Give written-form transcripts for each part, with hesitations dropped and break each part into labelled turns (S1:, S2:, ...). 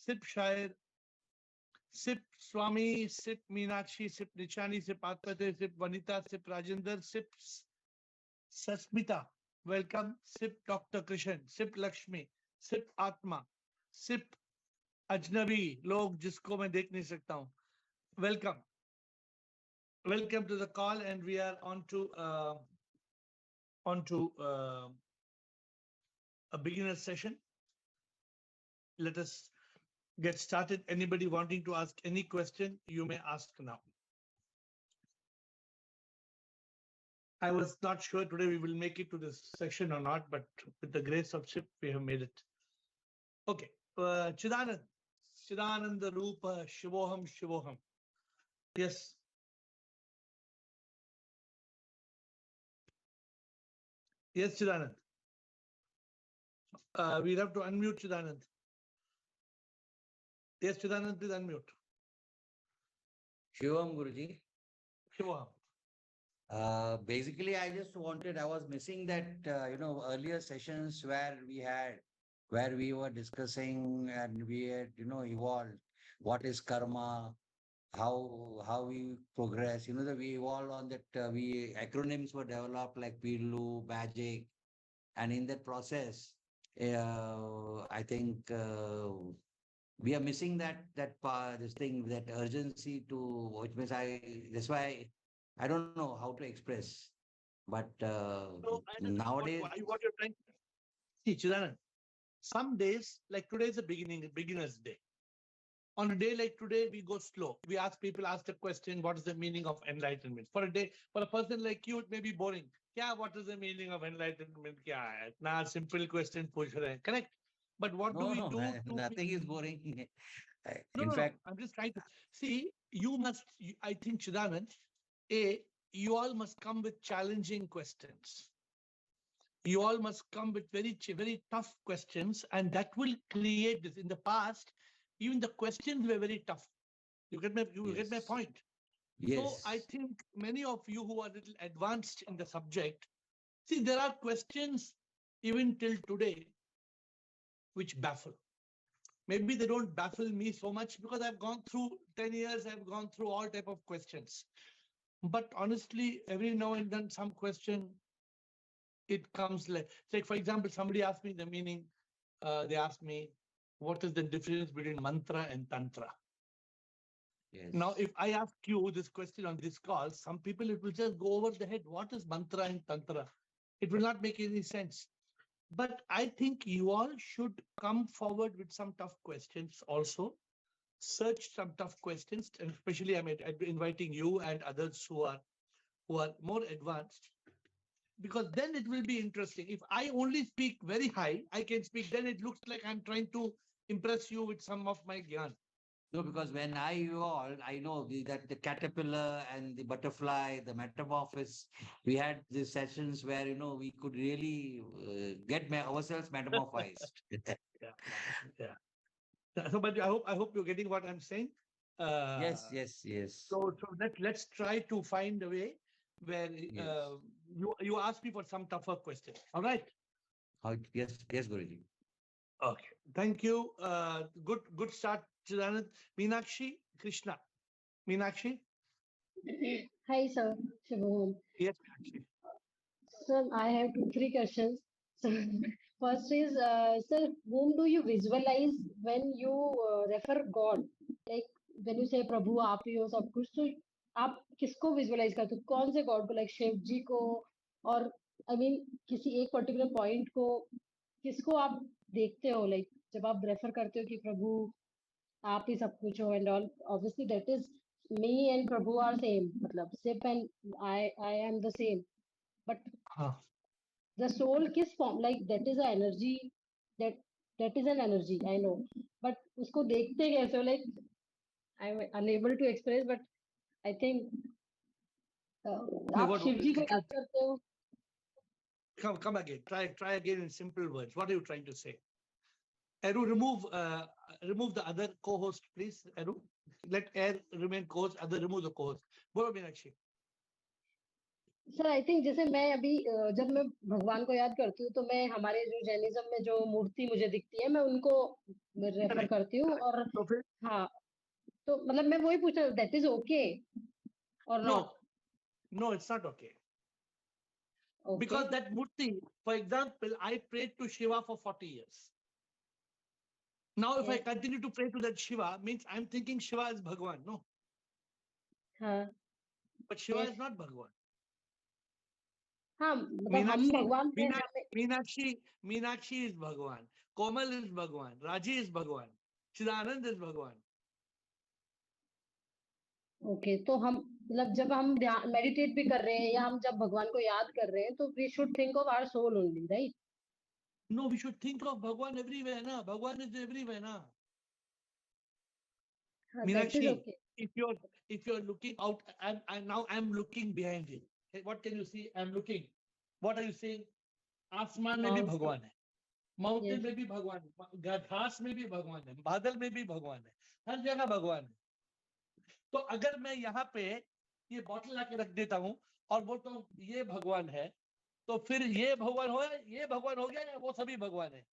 S1: Sip Shair, Sip Swami, Sip Meenakshi, Sip Nichani, Sip Atpate, Sip Vanita, Sip Rajender, Sip Sasmita. Welcome. Sip Dr. Krishan, Sip Lakshmi, Sip Atma, Sip अजनबी लोग जिसको मैं देख नहीं सकता हूं. Welcome to the call, and we are on to a beginner session. Let us get started. Anybody wanting to ask any question, you may ask now. I was not sure today we will make it to this session or not, but with the grace of Shiv, we have made it. Okay. Chidanand, Chidananda Rupa, Shivoham, Shivoham. Yes. Yes, Chidanand. We'll have to unmute Chidanand. Yes, Chidanand, please unmute.
S2: Shivam Guruji.
S1: Shivoham.
S2: Basically, I was missing that, earlier sessions where we were discussing and we had, evolved what is karma, how we progress, that we evolved on that, acronyms were developed like PILU, magic. And in that process, I think we are missing that urgency to, which means that's why I don't know how to express, but nowadays.
S1: What you're trying to see, Chidanand, some days, like today is a beginner's day. On a day like today, we go slow. We ask the question, what is the meaning of enlightenment? For a person like you, it may be boring. Yeah, what is the meaning of enlightenment? Nah, simple question, correct? But what do we do?
S2: Nothing is boring.
S1: In fact, I'm just trying to see. I think, Chidanand, you all must come with challenging questions. You all must come with very, very tough questions, and that will create this. In the past, even the questions were very tough. You get my point?
S2: Yes.
S1: So I think many of you who are a little advanced in the subject, see, there are questions even till today which baffle. Maybe they don't baffle me so much because I've gone through 10 years, I've gone through all type of questions. But honestly, every now and then some question, it comes like for example, somebody asked me the meaning. They asked me, what is the difference between mantra and tantra?
S2: Yes.
S1: Now, if I ask you this question on this call, some people, it will just go over the head. What is mantra and tantra? It will not make any sense. But I think you all should come forward with some tough questions also. Search some tough questions, and especially I'm inviting you and others who are more advanced, because then it will be interesting. If I only speak very high, I can speak, then it looks like I'm trying to impress you with some of my gyan.
S2: No, because when I evolved, I know that the caterpillar and the butterfly, the metamorphosis, we had these sessions where, we could really get ourselves metamorphized.
S1: Yeah. So, but I hope you're getting what I'm saying.
S2: Yes.
S1: So let's try to find a way where you ask me for some tougher questions. All right.
S2: Yes, Guruji.
S1: Okay. Thank you. Good start, Chidanand. Meenakshi, Krishna. Meenakshi?
S3: Hi, sir. Shivoham.
S1: Yes, Meenakshi.
S3: Sir, I have 3 questions. So, first is, sir, whom do you visualize when you refer God? Like when you say Prabhu, आप ही हो सब कुछ, तो आप किसको visualize करते हो? कौन से God को? Like शिव जी को, और I mean किसी एक particular point को, किसको आप देखते हो? Like जब आप refer करते हो कि प्रभु आप ही सब कुछ हो and all, obviously that is me and Prabhu are same. मतलब Sip and I am the same. But the soul किस form? Like that is an energy. That is an energy. I know. But उसको देखते कैसे हो? Like I'm unable to express. But I think आप शिव जी को याद करते हो?
S1: Come again. Try again in simple words. What are you trying to say? Aru, remove the other co-host, please. Aru, let AiR remain co-host. Other remove the co-host. Bolo Meenakshi.
S3: Sir I think जैसे मैं अभी जब मैं भगवान को याद करती हूँ तो मैं हमारे जो जैनिज्म में जो मूर्ति मुझे दिखती है मैं उनको रेफर
S1: Correct.
S3: करती हूँ और
S1: तो फिर
S3: हाँ तो मतलब मैं वही पूछ रहा हूँ दैट इज ओके और not
S1: no, no, it's not okay.
S3: Okay
S1: Because that Murti, for example, I prayed to Shiva for 40 years. Now, if I
S3: yes
S1: continue to pray to that Shiva, means I'm thinking Shiva is Bhagwan. No,
S3: हाँ
S1: but Shiva
S3: yes
S1: is not Bhagwan.
S3: हाँ मतलब हम
S1: Meenakshi,
S3: भगवान पे
S1: Meenak,
S3: हमें
S1: Meenakshi, Meenakshi is Bhagwan. Komal is Bhagwan. Raji is Bhagwan. Chidanand is Bhagwan.
S3: Okay तो हम मतलब जब हम मेडिटेट भी कर रहे हैं या हम जब भगवान को याद कर रहे हैं तो we should think of our soul only right
S1: No, we should think of Bhagwan everywhere. Na? Bhagwan is everywhere. Na?
S3: हाँ that is
S1: Meenakshi,
S3: okay
S1: if you're looking out, now I'm looking behind you. Hey, what can you see? I'm looking. What are you seeing? आसमान में भी
S3: mountain
S1: भगवान है, mountain
S3: yes
S1: में भी भगवान है, घास में भी भगवान है, बादल में भी भगवान है, हर जगह भगवान है. तो अगर मैं यहाँ पे ये बॉटल लाके रख देता हूँ और बोलता हूँ ये भगवान है, तो फिर ये भगवान हो ये भगवान हो गया या वो सभी भगवान है?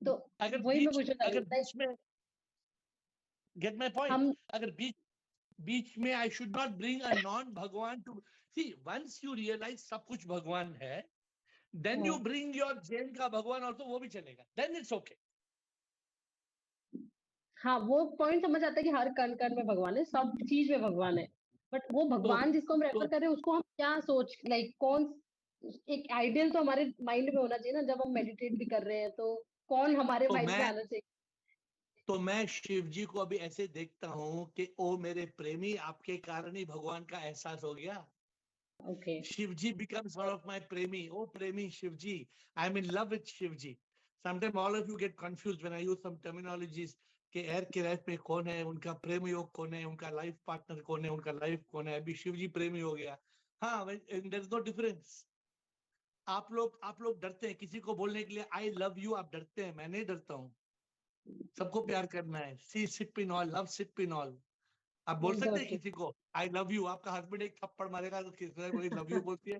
S3: तो
S1: अगर
S3: वही मैं
S1: बीच
S3: पूछना चाह रही
S1: अगर
S3: हूँ लाइक
S1: बीच में गेट माय पॉइंट,
S3: हम
S1: अगर बीच बीच में I should not bring a non भगवान to see. Once you realise सब कुछ भगवान है, देन यू
S3: हाँ
S1: ब्रिंग योर जैन का भगवान ऑल्सो, वो भी चलेगा, देन इट्स ओके.
S3: हाँ वो पॉइंट समझ आता है कि हर कण कण में भगवान है सब चीज में भगवान है बट वो
S1: तो
S3: भगवान जिसको हम रेफर
S1: तो
S3: कर रहे हैं उसको हम क्या सोच लाइक कौन एक आइडियल तो हमारे माइंड में होना चाहिए ना जब हम मेडिटेट भी कर रहे हैं तो कौन हमारे
S1: तो
S3: माइंड में
S1: मैं
S3: आना चाहिए
S1: तो मैं शिव जी को अभी ऐसे देखता हूँ कि ओ मेरे प्रेमी, आपके कारण ही भगवान का एहसास हो गया.
S3: Okay
S1: Shivji becomes one of my premi. Oh, premi Shivji. I'm in love with Shivji. Sometimes all of you get confused when I use some terminologies कि एयर के लाइफ में कौन है, उनका प्रेम योग कौन है, उनका लाइफ पार्टनर कौन है, उनका लाइफ कौन है. अभी शिवजी प्रेमी हो गया. हाँ, देयर इज नो डिफरेंस. आप लोग डरते हैं किसी को बोलने के लिए आई लव यू, आप डरते हैं. मैं नहीं डरता हूँ. सबको प्यार करना है. सी सिट पिन ऑल, लव सिट पिन ऑल. आप बोल सकते हैं
S3: गॉट
S1: किसी को आई लव यू, आपका हस्बैंड एक थप्पड़ मारेगा तो किसी को लव यू बोलती है.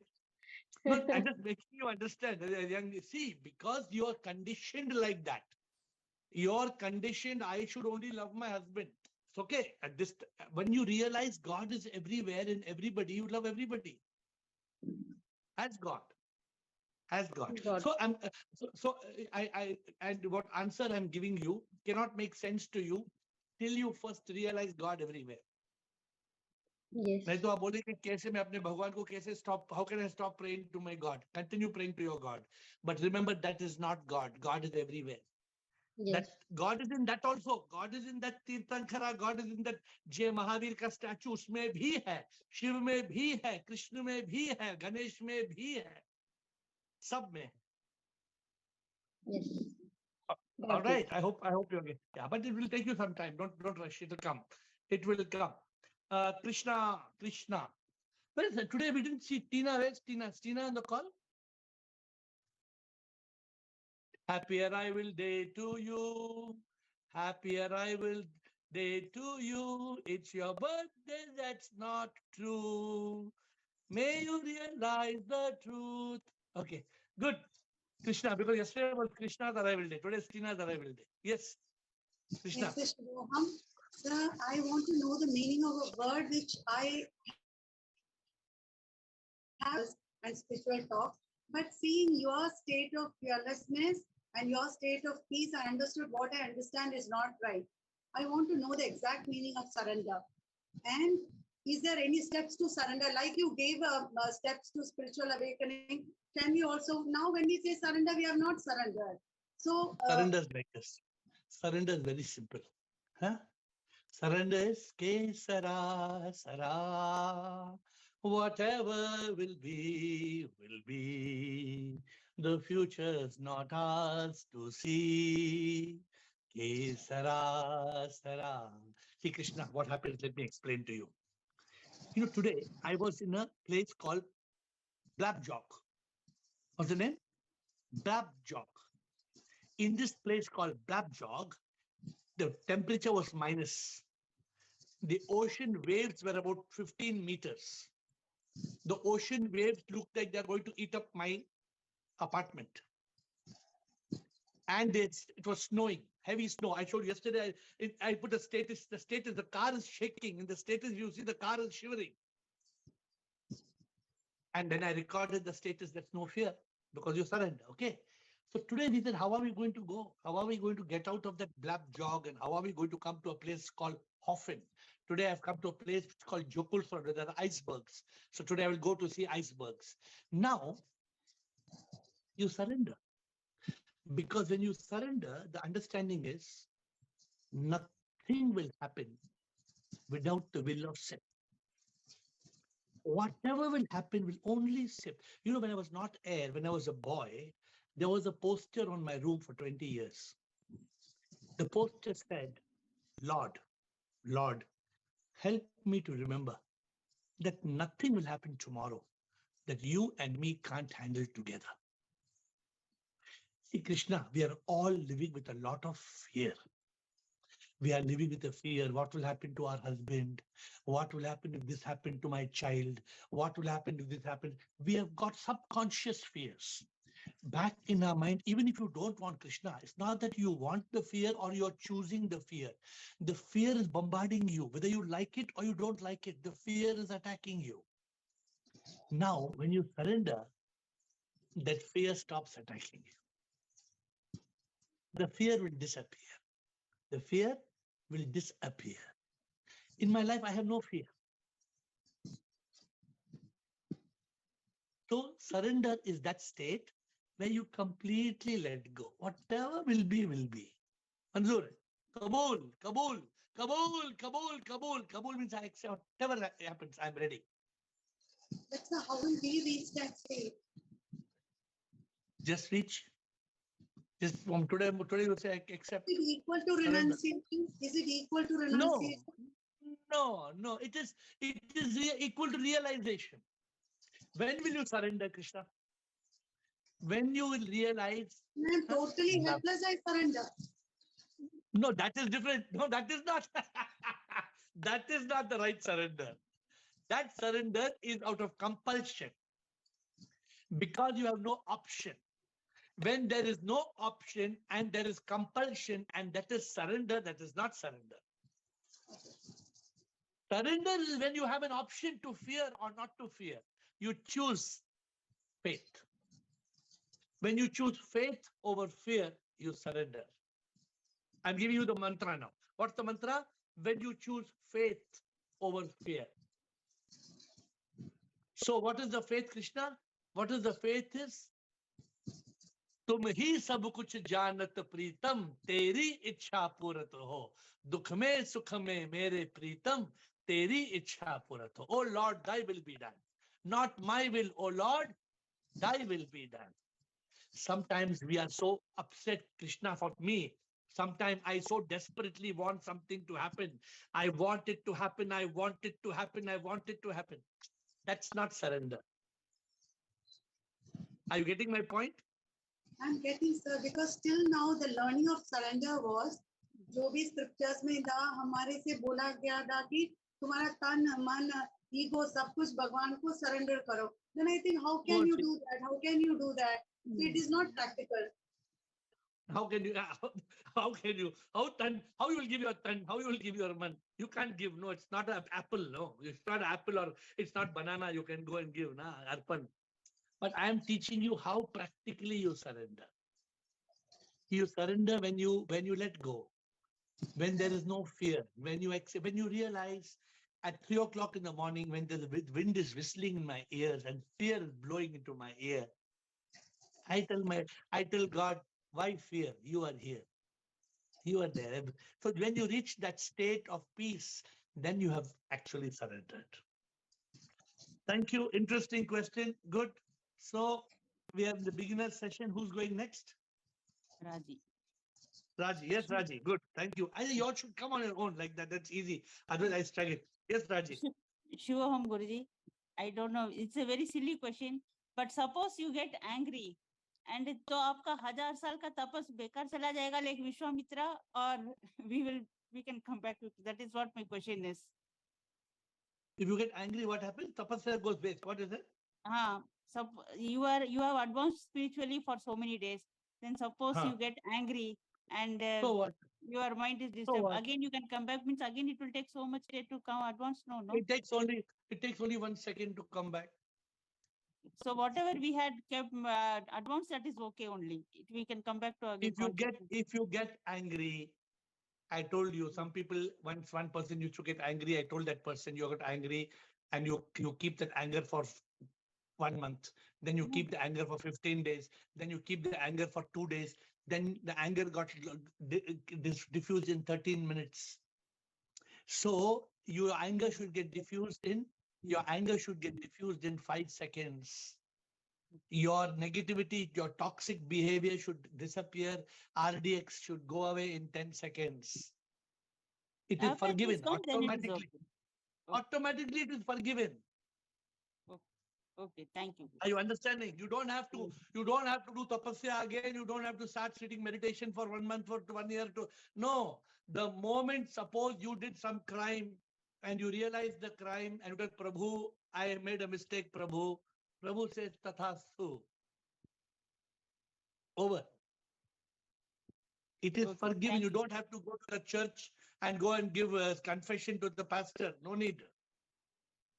S1: No, I'm
S3: it
S1: just making you understand. Young, see, because you're conditioned like that. You're conditioned, I should only love my husband. It's okay. At this, when you realize God is everywhere in everybody, you love everybody as God. As God.
S3: Got
S1: So I and what answer I'm giving you cannot make sense to you till you first realize God everywhere.
S3: Yes
S1: नहीं तो आप बोले कि कैसे मैं अपने भगवान को कैसे stop, how can I stop praying to my God? Continue praying to your God, but remember that is not God. God is everywhere.
S3: Yes
S1: That God is in that also. God is in that tirthankara. God is in that जय महावीर का statue, उसमें भी है, शिव में भी है, कृष्ण में भी है, गणेश में भी है, सब में है.
S3: Yes
S1: All
S3: got
S1: right.
S3: It
S1: I hope you're okay. Yeah, but it will take you some time. Don't rush. It will come. It will come. Krishna. Where is it? Today we didn't see Tina. Where's Tina? Is Tina on the call? Happy arrival day to you. Happy arrival day to you. It's your birthday, that's not true. May you realize the truth. Okay, good. Krishna, because yesterday was Krishna's arrival day. Today is Tina's arrival day. Yes, Krishna.
S4: Yes, Mr. Roham. Sir, I want to know the meaning of a word which I have and spiritual talk. But seeing your state of fearlessness and your state of peace, I understood what I understand is not right. I want to know the exact meaning of surrender. And is there any steps to surrender? Like you gave steps to spiritual awakening. Can we also, now when we say surrender, we have not surrendered. So,
S1: Surrender is like this. Surrender is very simple. Huh? Surrender is ke sara sara. Whatever will be, will be. The future's not ours to see. Ke sara sara. See, Krishna, what happens? Let me explain to you. You know, today I was in a place called Blabjog. What's the name? Blabjog. In this place called Blabjog, the temperature was minus. The ocean waves were about 15 meters. The ocean waves looked like they're going to eat up my apartment. And it was snowing, heavy snow. I showed yesterday, I put a status, the car is shaking. In the status, you see the car is shivering. And then I recorded the status, that's no fear, because you surrender, okay? So today we said, how are we going to go? How are we going to get out of that blab jog? And how are we going to come to a place called Hoffen? Today I've come to a place called Jokulsfjord, where there are icebergs. So today I will go to see icebergs. Now, you surrender. Because when you surrender, the understanding is nothing will happen without the will of self. Whatever will happen will only self. You know, when I was not AiR, when I was a boy, there was a poster on my room for 20 years. The poster said, Lord, Lord, help me to remember that nothing will happen tomorrow that you and me can't handle together. See, Krishna, we are all living with a lot of fear. We are living with a fear. What will happen to our husband? What will happen if this happened to my child? What will happen if this happened? We have got subconscious fears back in our mind. Even if you don't want Krishna, it's not that you want the fear or you're choosing the fear. The fear is bombarding you, whether you like it or you don't like it. The fear is attacking you. Now, when you surrender, that fear stops attacking you. The fear will disappear. The fear will disappear. In my life, I have no fear. So surrender is that state where you completely let go. Whatever will be, will be. Manzoor, Kabul, Kabul, Kabul, Kabul, Kabul. Kabul means I accept whatever happens, I'm ready.
S4: That's how will we reach that state?
S1: Just reach. Just from today you say accept.
S4: Is it equal to renunciation? Is it equal to renunciation?
S1: No. It is equal to realization. When will you surrender, Krishna? When you will realize.
S4: I am totally helpless, I surrender.
S1: No, that is different. No, that is not. That is not the right surrender. That surrender is out of compulsion because you have no option. When there is no option and there is compulsion and that is surrender, that is not surrender. Surrender is when you have an option to fear or not to fear. You choose faith. When you choose faith over fear, you surrender. I'm giving you the mantra now. What's the mantra? When you choose faith over fear. So what is the faith, Krishna? What is the faith is? तुम ही सब कुछ जानत प्रीतम तेरी इच्छा पूरत हो दुख में सुख में मेरे प्रीतम तेरी इच्छा पूरत हो. Oh Lord, thy will be done. Not my will, oh Lord, thy will be done. Sometimes we are so upset, Krishna, for me. Sometimes I so desperately want something to happen. I want it to happen. I want it to happen. I want it to happen. That's not surrender. Are you getting my point?
S4: I'm getting, sir, because till now the learning of surrender was जो भी scriptures में था हमारे से बोला गया था कि तुम्हारा तन मन ego सब कुछ भगवान को surrender करो. Then I think how can you do that? How can you do that? It is not practical.
S1: How can you? How can you? How you will give your ton? How you will give your man? You can't give. No, it's not an apple. No, it's not an apple or it's not banana. You can go and give. Na arpan. But I am teaching you how practically you surrender. You surrender when you let go, when there is no fear, when you accept, when you realize at 3 o'clock in the morning when the wind is whistling in my ears and fear is blowing into my ear. I tell God, why fear? You are here. You are there. So when you reach that state of peace, then you have actually surrendered. Thank you. Interesting question. Good. So we have the beginner session. Who's going next?
S5: Raji.
S1: Raji. Yes, Raji. Good. Thank you. I think you all should come on your own like that. That's easy. Otherwise, I struggle. Yes, Raji.
S5: Shivaham Guruji. I don't know. It's a very silly question. But suppose you get angry and तो आपका 1000 साल का तपस बेकार चला जाएगा like Vishwamitra or we can come back to that is what my question is.
S1: If you get angry, what happens? Tapasya goes waste. What is it?
S5: So you have advanced spiritually for so many days. Then suppose
S1: Huh.
S5: you get angry and
S1: So what?
S5: your mind is
S1: So
S5: disturbed.
S1: what?
S5: Again, you can come back. Means again, it will take so much day to come advance. No.
S1: It takes only 1 second to come back.
S5: So whatever we had kept advance, that is okay only. We can come back to again.
S1: If you get angry, I told you some people, once one person used to get angry, I told that person you got angry and you keep that anger for 1 month, then you keep the anger for 15 days, then you keep the anger for 2 days, then the anger got diffused in 13 minutes. So your anger should get diffused in 5 seconds. Your negativity, your toxic behavior should disappear. RDX should go away in 10 seconds. It is
S5: After
S1: forgiven
S5: this comes, then it is
S1: automatically.
S5: okay.
S1: Automatically, it is forgiven.
S5: Okay, thank you.
S1: Are you understanding? You don't have to do tapasya again. You don't have to start sitting meditation for 1 month, for 1 year. No, the moment, suppose you did some crime and you realize the crime and you tell Prabhu, I made a mistake, Prabhu. Prabhu says, Tathastu. Over. It is
S5: Okay,
S1: forgiven.
S5: thank
S1: You
S5: you.
S1: don't have to go to the church and go and give a confession to the pastor. No need.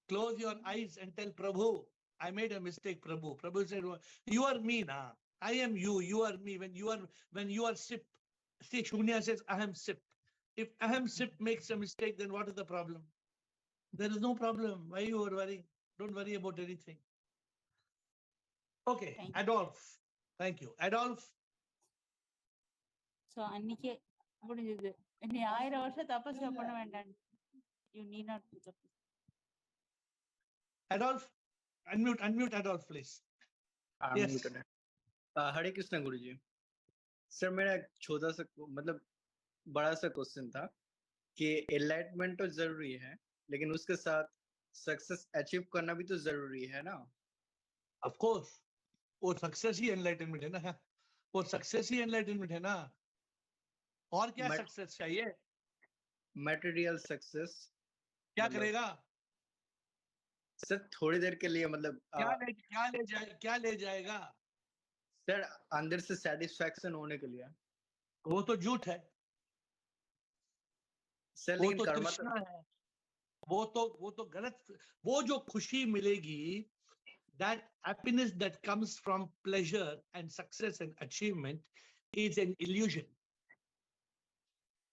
S1: Close your eyes and tell Prabhu, I made a mistake, Prabhu. Prabhu said, you are me, na. I am you. You are me. When you are sip, see, Shunya says, I am sip. If Aham sip makes a mistake, then what is the problem? There is no problem. Why you are worrying? Don't worry about anything. Okay,
S5: Thank you.
S1: Adolf. Thank you. Adolf.
S5: So annike முடிஞ்சது நீ 1000 வருஷம் தபஸ்யா பண்ண வேண்டாம். You need not do that.
S1: Adolf, unmute Adolf, please. Yes.
S6: Unmuted है। हरे कृष्ण गुरु जी। Sir मेरा एक छोटा सा मतलब बड़ा सा क्वेश्चन था कि एनलाइटमेंट तो जरूरी है लेकिन उसके साथ सक्सेस अचीव करना भी तो जरूरी है ना।
S1: Of course, वो सक्सेस ही एनलाइटनमेंट है ना, वो सक्सेस ही एनलाइटनमेंट है ना। और क्या सक्सेस चाहिए?
S6: मटेरियल सक्सेस
S1: क्या करेगा
S6: सर? थोड़ी देर के लिए मतलब
S1: क्या ले जाएगा
S6: सर? अंदर से सेटिस्फैक्शन होने के लिए।
S1: वो तो झूठ है
S6: सर,
S1: वो
S6: लेकिन
S1: तो
S6: कर्म
S1: तृष्णा है, वो तो गलत। वो जो खुशी मिलेगी, that happiness that comes from pleasure and success and achievement is an illusion.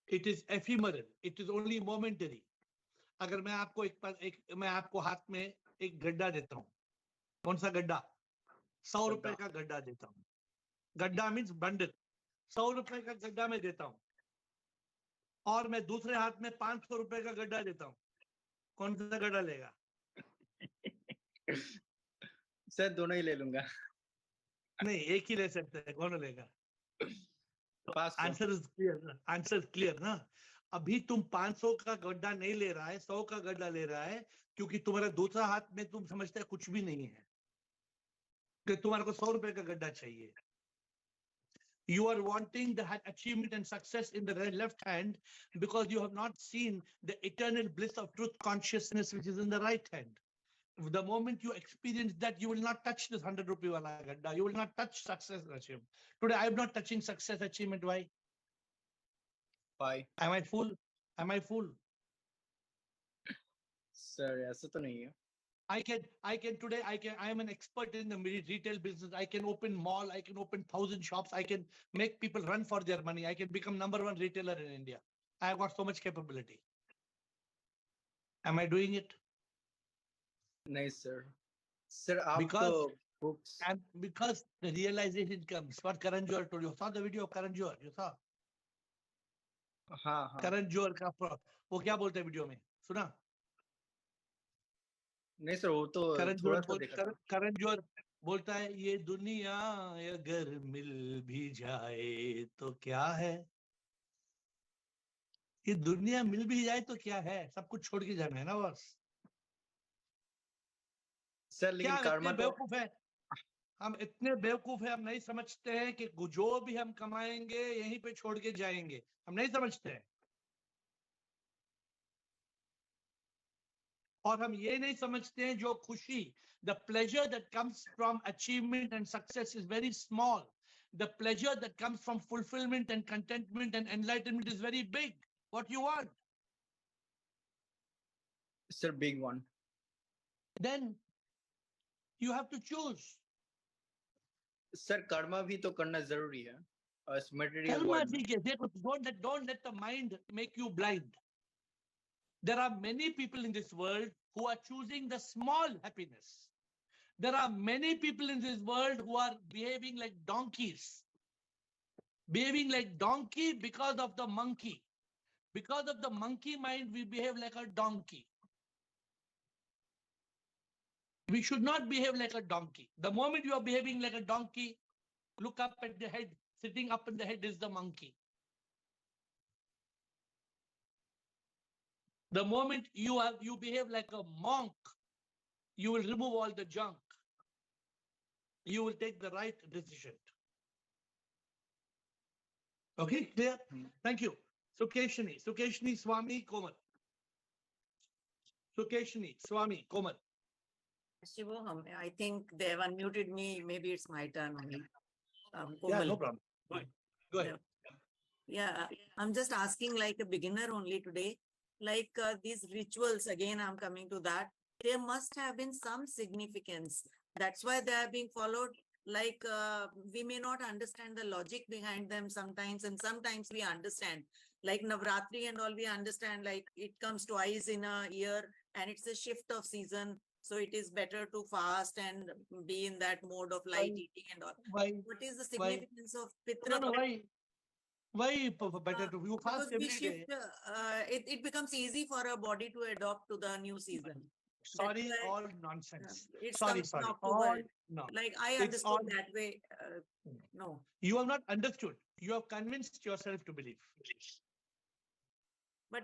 S1: It is ephemeral. It is only momentary. अगर मैं आपको मैं आपको हाथ में एक गड्ढा देता हूँ, कौन सा गड्ढा? 100 रुपए का गड्ढा देता हूँ। गड्ढा मीन्स बंडल। 100 रुपए का गड्ढा में देता हूँ और मैं दूसरे हाथ में 500 रुपए का गड्ढा देता हूँ, कौन सा गड्ढा लेगा?
S6: सर दोनों ही ले लूंगा।
S1: नहीं, एक ही ले सकते हैं, कौन लेगा? आंसर इज क्लियर ना। अभी तुम 500 का गड्ढा नहीं ले रहा है, 100 का गड्ढा ले रहा है, क्योंकि तुम्हारा दूसरा हाथ में तुम समझते हैं कुछ भी नहीं है, कि तुम्हारे को 100 रुपए का गड्ढा चाहिए। You are wanting the achievement and success in the left hand because you have not seen the eternal bliss of truth consciousness which is in the right hand. The moment you experience that, you will not touch this 100 rupee wala gadda. You will not touch success and achievement. Today, I am not touching success achievement. Why?
S6: Why?
S1: Am I fool?
S6: Sir, ऐसा तो नहीं है।
S1: I am an expert in the retail business. I can open mall. I can open 1,000 shops. I can make people run for their money. I can become #1 retailer in India. I have got so much capability. Am I doing it?
S6: नहीं sir. Sir आप तो books.
S1: And because the realization comes, what Karan Johar told you. You saw the video of Karan Johar? You saw?
S6: हाँ।
S1: Karan Johar का वो क्या बोलते हैं video में, सुना?
S6: नहीं सर, वो तो
S1: करण जौहर बोलता है, ये दुनिया अगर मिल भी जाए तो क्या है, ये दुनिया मिल भी जाए तो क्या है, सब कुछ छोड़ के जाना है ना बस।
S6: सर लेकिन कर्म तो
S1: बेवकूफ है, हम इतने बेवकूफ है, हम नहीं समझते हैं कि जो भी हम कमाएंगे यहीं पे छोड़ के जाएंगे, हम नहीं समझते हैं। और हम ये नहीं समझते हैं जो खुशी, the pleasure that comes from achievement and success is very small. The pleasure that comes from fulfillment and contentment and enlightenment is very big. What you want?
S6: Sir, big one.
S1: Then you have to choose.
S6: Sir Karma भी तो करना जरूरी है इस material
S1: Karma
S6: world में.
S1: ठीक है, देखो, don't let the mind make you blind. There are many people in this world who are choosing the small happiness. There are many people in this world who are behaving like donkeys. Behaving like donkey because of the monkey. Because of the monkey mind, we behave like a donkey. We should not behave like a donkey. The moment you are behaving like a donkey, look up at the head. Sitting up in the head is the monkey. The moment you behave like a monk, you will remove all the junk. You will take the right decision. Okay, clear? Thank you. Sukeshni Swami Komal. Sukeshni Swami Komal.
S7: Shivoham, I think they have unmuted me. Maybe it's my turn only.
S1: Yeah,
S7: Komal.
S1: no problem. Go ahead.
S7: Yeah, I'm just asking like a beginner only today. Like these rituals, again, I'm coming to that. There must have been some significance. That's why they are being followed. Like we may not understand the logic behind them sometimes, and sometimes we understand. Like Navratri and all, we understand like it comes twice in a year and it's a shift of season. So it is better to fast and be in that mode of light eating and all.
S1: Why?
S7: What is the
S1: Why?
S7: significance of Pitra?
S1: No, why better to you fast
S7: Because we
S1: every day?
S7: shift, it becomes easy for a body to adopt to the new season.
S1: Sorry,
S7: why,
S1: all nonsense.
S7: It's
S1: Sorry,
S7: comes in
S1: sorry.
S7: October.
S1: All no.
S7: Like I
S1: It's
S7: understood
S1: all-
S7: that way. No,
S1: You have not understood. You have convinced yourself to believe.
S7: but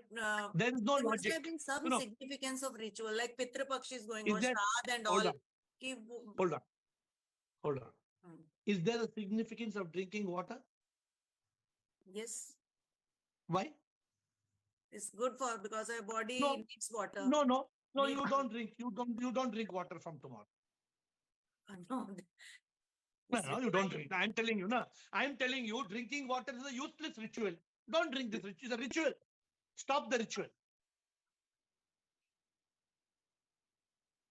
S1: There is no
S7: there must
S1: logic.
S7: have been some
S1: No.
S7: significance of ritual, like Pitra Paksh is going
S1: Is
S7: on,
S1: there-
S7: Shraddh and
S1: hold
S7: all.
S1: on.
S7: Ki
S1: Hold on. Hold on.
S7: Hmm.
S1: Is there a significance of drinking water?
S7: Yes,
S1: Why?
S7: it's good for because our body
S1: No.
S7: needs water.
S1: No.
S7: Me-
S1: You don't drink. You don't drink water from tomorrow.
S7: No,
S1: No, you don't drink. I'm telling you, no. I'm telling you, drinking water is a useless ritual. Don't drink this ritual. It's a ritual. Stop the ritual.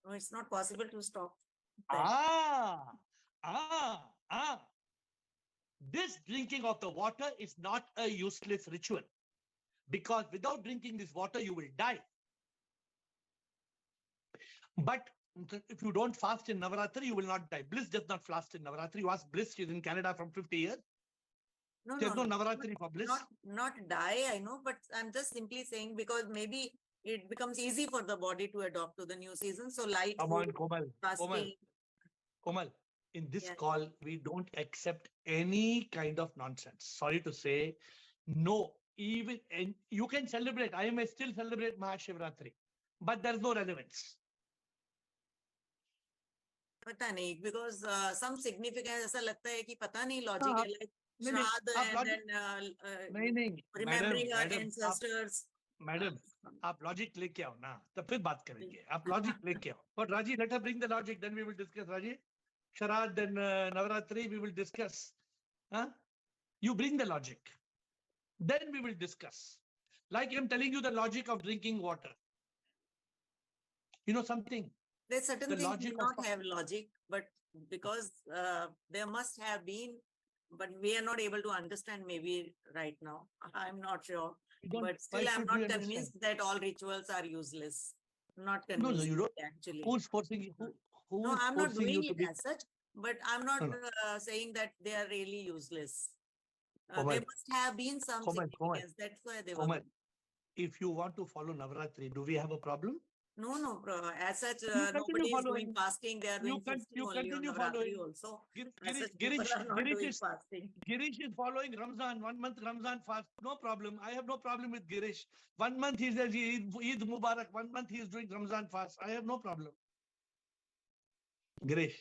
S7: no, it's not possible to stop.
S1: Ah. This drinking of the water is not a useless ritual. Because without drinking this water, you will die. But if you don't fast in Navaratri, you will not die. Bliss does not fast in Navaratri. You ask Bliss, she's in Canada from 50 years.
S7: No,
S1: There's no
S7: no.
S1: Navaratri for Bliss.
S7: Not die, I know, but I'm just simply saying because maybe it becomes easy for the body to adopt to the new season. So light
S1: Come
S7: food,
S1: on,
S7: fasting.
S1: Komal. In this
S7: Yeah.
S1: call, we don't accept any kind of nonsense. Sorry to say, no. Even and you can celebrate. I may still celebrate Mahashivratri, but there's no relevance.
S7: पता नहीं because some significance ऐसा लगता है कि पता नहीं logic
S1: हाँ,
S7: है like
S1: नहीं,
S7: Shraddh
S1: आप
S7: and
S1: logic-
S7: then
S1: नहीं,
S7: remembering our
S1: madam,
S7: ancestors.
S1: Madam, आप लॉजिक लेके आओ ना, तो फिर बात करेंगे. आप लॉजिक लेके आओ. But Raji, let her bring the logic, then we will discuss. Raji, Sharad, then Navaratri, we will discuss. Huh? You bring the logic. Then we will discuss. Like I'm telling you the logic of drinking water. You know something?
S7: There's certain
S1: The
S7: things
S1: logic
S7: do
S1: of-
S7: not have logic, but because there must have been, but we are not able to understand maybe right now. I'm not sure.
S1: You don't-
S7: But still,
S1: why
S7: I'm
S1: should we
S7: not
S1: understand?
S7: convinced that all rituals are useless. Not
S1: No,
S7: convinced
S1: you don't.
S7: actually.
S1: Who's forcing you? Who
S7: No,
S1: is
S7: I'm not
S1: forcing you
S7: doing
S1: to
S7: it
S1: be?
S7: as such, but I'm not
S1: No,
S7: saying that they are really useless.
S1: Komal,
S7: There must have been some
S1: Komal,
S7: significance. That's why they were.
S1: Komal, if you want to follow Navaratri, do we have a problem?
S7: No, as such,
S1: You continue
S7: nobody is doing
S1: following.
S7: fasting. They are doing fasting
S1: You
S7: only on
S1: continue
S7: Navratri
S1: following.
S7: also.
S1: Gir-
S7: As
S1: Girish,
S7: such, people
S1: Girish,
S7: are not
S1: Girish
S7: doing
S1: is
S7: fasting.
S1: Girish is following Ramzan, 1 month Ramzan fast. No problem. I have no problem with Girish. 1 month he says Eid Mubarak. 1 month he is doing Ramzan fast. I have no problem. Girish.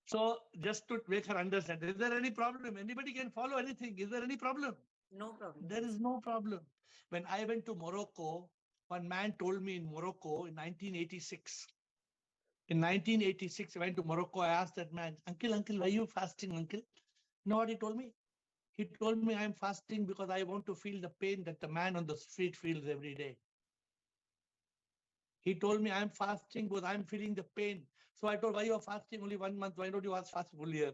S1: So just to make her understand, is there any problem? Anybody can follow anything. Is there any problem?
S7: No problem.
S1: There is no problem. When I went to Morocco, One man told me in Morocco in 1986. In 1986, I went to Morocco. I asked that man, Uncle, why are you fasting, Uncle? You know what he told me? He told me, I'm fasting because I want to feel the pain that the man on the street feels every day. He told me, I'm fasting because I'm feeling the pain. So I told, why you are fasting only 1 month? Why don't you fast full year?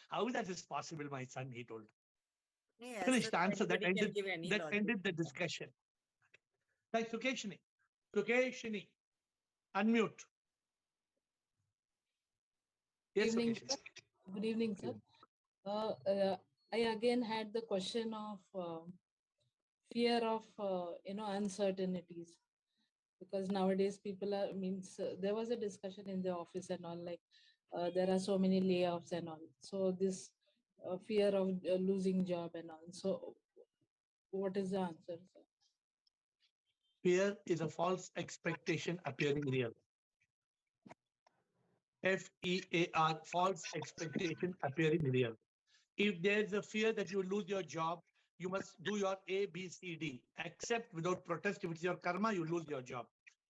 S1: How that is possible, my son, he told.
S7: Yes,
S1: Finished
S7: sir,
S1: answer that
S7: anybody can
S1: ended,
S7: give any
S1: that
S7: logic.
S1: ended the discussion. Like Sukeshini. Sukeshini, unmute. Yes,
S8: Evening,
S1: Sukeshini.
S8: sir. Good evening, sir. I again had the question of fear of uncertainties, because nowadays people are there was a discussion in the office and all, like there are so many layoffs and all. So this fear of losing job and all. So what is the answer, sir?
S1: Fear is a false expectation appearing real. FEAR, false expectation appearing real. If there's a fear that you lose your job, you must do your A, B, C, D. Accept without protest. If it's your karma, you lose your job.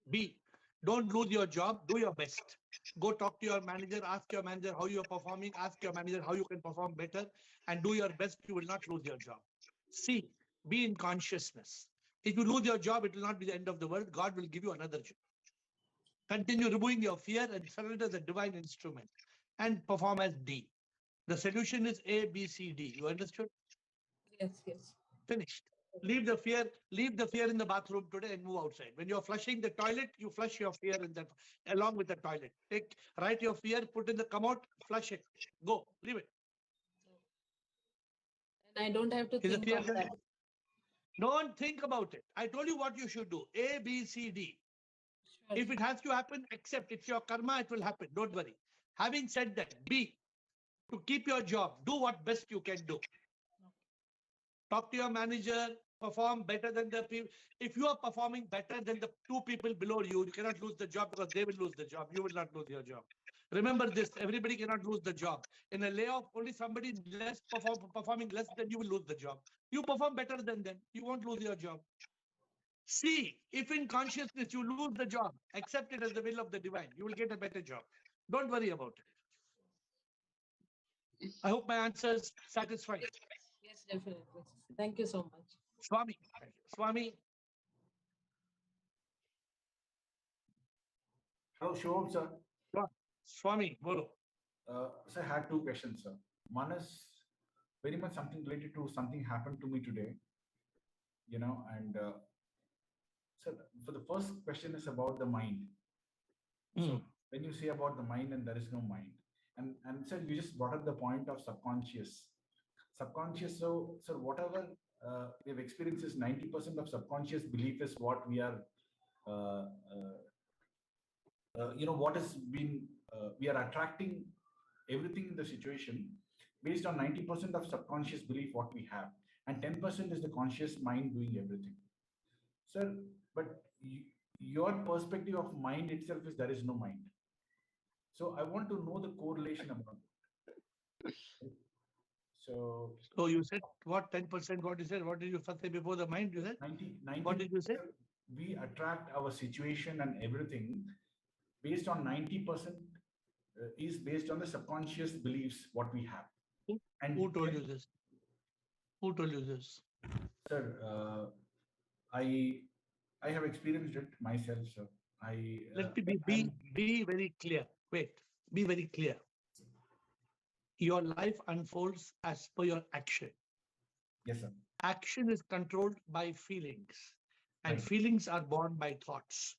S1: B, don't lose your job. Do your best. Go talk to your manager. Ask your manager how you are performing. Ask your manager how you can perform better, and do your best. You will not lose your job. C, be in consciousness. If you lose your job, it will not be the end of the world. God will give you another job. Continue removing your fear and surrender the divine instrument and perform as D. The solution is A, B, C, D. You understood?
S8: Yes, yes.
S1: Finished. Leave the fear in the bathroom today and move outside. When you're flushing the toilet, you flush your fear in that along with the toilet. Write your fear, put in the commode, flush it. Go, leave it.
S8: And I don't have to
S1: Is the
S8: think
S1: fear
S8: of
S1: there?
S8: that.
S1: Don't think about it. I told you what you should do. A, B, C, D.
S8: Sure,
S1: If
S8: sir.
S1: it has to happen, accept. It's your karma, it will happen. Don't worry. Having said that, B, to keep your job, do what best you can do. Talk to your manager, perform better than the people. If you are performing better than the two people below you, you cannot lose the job because they will lose the job. You will not lose your job. Remember this, everybody cannot lose the job. In a layoff, only somebody performing less than you will lose the job. You perform better than them, you won't lose your job. See, if in consciousness you lose the job, accept it as the will of the divine. You will get a better job. Don't worry about it. I hope my answer is satisfying.
S8: Yes, definitely. Thank you so much.
S1: Swami, thank you. Swami,
S9: Hello, Shubham, sir.
S1: Swami, bolo.
S9: Sir, I had two questions, sir. One is very much something related to something happened to me today, and sir, for the first question is about the mind. So when you say about the mind and there is no mind, and sir, you just brought up the point of subconscious. So whatever we have experienced is 90% of subconscious belief is what we are, what has been, we are attracting everything in the situation based on 90% of subconscious belief what we have, and 10% is the conscious mind doing everything. Sir, but your perspective of mind itself is there is no mind. So I want to know the correlation about it. So
S1: you said what 10%? What you said? What did you first say before the mind? You said
S9: 90.
S1: What did you say?
S9: We attract our situation and everything based on 90% is based on the subconscious beliefs what we have. And
S1: who told you this? Who told you this?
S9: Sir, I have experienced it myself, sir.
S1: Let me be very clear. Wait, be very clear. Your life unfolds as per your action.
S9: Yes, sir.
S1: Action is controlled by feelings, and
S9: Right.
S1: feelings are born by thoughts.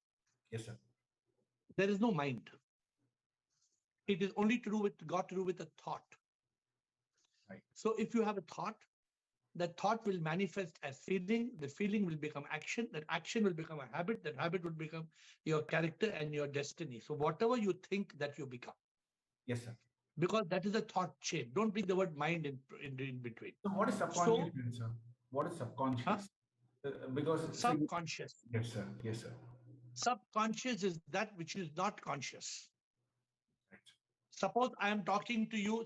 S9: Yes, sir.
S1: There is no mind. It is only got to do with a thought.
S9: Right.
S1: So if you have a thought, that thought will manifest as feeling, the feeling will become action, that action will become a habit, that habit will become your character and your destiny. So whatever you think, that you become.
S9: Yes, sir.
S1: Because that is a thought chain. Don't bring the word mind in between.
S9: So what is subconscious, sir? What is subconscious? Because
S1: subconscious.
S9: Yes, sir. Yes, sir.
S1: Subconscious is that which is not conscious.
S9: Right.
S1: Suppose I am talking to you.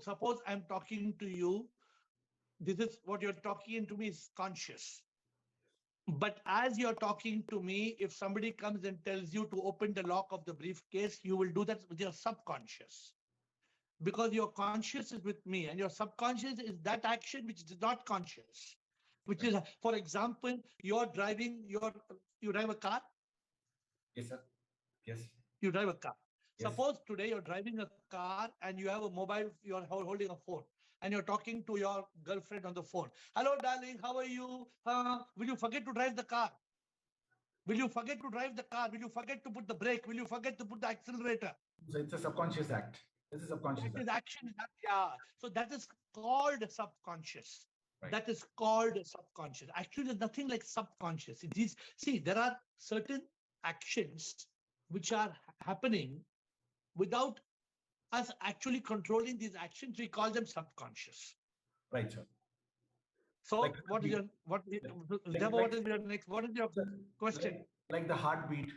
S1: This is what you're talking to me is conscious. But as you're talking to me, if somebody comes and tells you to open the lock of the briefcase, you will do that with your subconscious. Because your conscious is with me and your subconscious is that action which is not conscious. Which is, for example, you're driving you drive a car.
S9: Yes, sir. Yes.
S1: You drive a car.
S9: Yes.
S1: Suppose today you're driving a car and you have a mobile, you're holding a phone and you're talking to your girlfriend on the phone. Hello, darling, how are you? Will you forget to drive the car? Will you forget to drive the car? Will you forget to put the brake? Will you forget to put the accelerator?
S9: So it's a subconscious act. It's a subconscious
S1: That is
S9: act.
S1: action. Yeah. So that is called subconscious.
S9: Right.
S1: That is called subconscious. Actually, there's nothing like subconscious. It is, see, there are certain actions which are happening without us actually controlling these actions. We call them subconscious.
S9: Right, sir.
S1: So
S9: Like
S1: what is your what is your next? What is your question?
S9: Like the heartbeat,